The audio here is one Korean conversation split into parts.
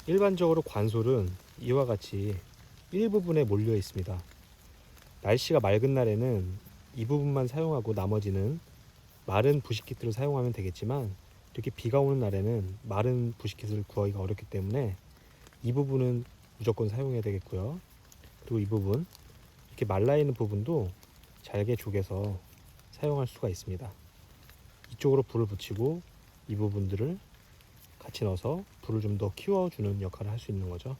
일반적으로 관솔은 이와 같이 일부분에 몰려 있습니다. 날씨가 맑은 날에는 이 부분만 사용하고 나머지는 마른 부식킷을 사용하면 되겠지만, 이렇게 비가 오는 날에는 마른 부식킷을 구하기가 어렵기 때문에 이 부분은 무조건 사용해야 되겠고요. 그리고 이 부분, 이렇게 말라있는 부분도 잘게 조개서 사용할 수가 있습니다. 이쪽으로 불을 붙이고 이 부분들을 같이 넣어서 불을 좀 더 키워주는 역할을 할 수 있는 거죠.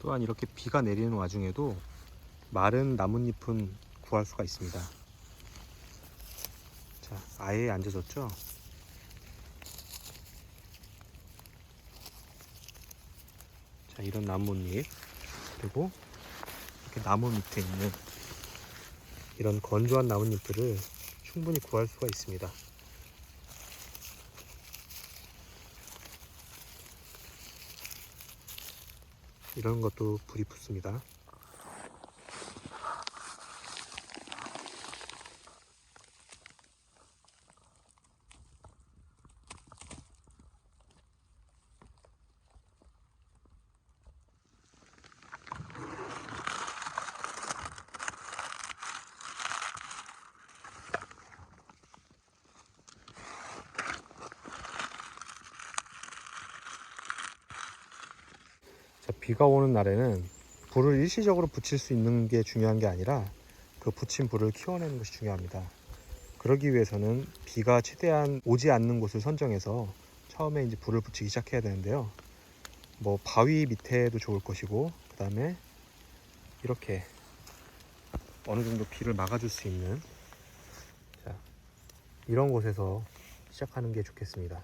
또한 이렇게 비가 내리는 와중에도 마른 나뭇잎은 구할 수가 있습니다. 자, 아예 안 젖었죠? 자, 이런 나뭇잎, 그리고 이렇게 나무 밑에 있는 이런 건조한 나뭇잎들을 충분히 구할 수가 있습니다. 이런 것도 불이 붙습니다. 자, 비가 오는 날에는 불을 일시적으로 붙일 수 있는 게 중요한 게 아니라 그 붙인 불을 키워내는 것이 중요합니다. 그러기 위해서는 비가 최대한 오지 않는 곳을 선정해서 처음에 이제 불을 붙이기 시작해야 되는데요. 뭐 바위 밑에도 좋을 것이고, 그 다음에 이렇게 어느 정도 비를 막아줄 수 있는, 자, 이런 곳에서 시작하는 게 좋겠습니다.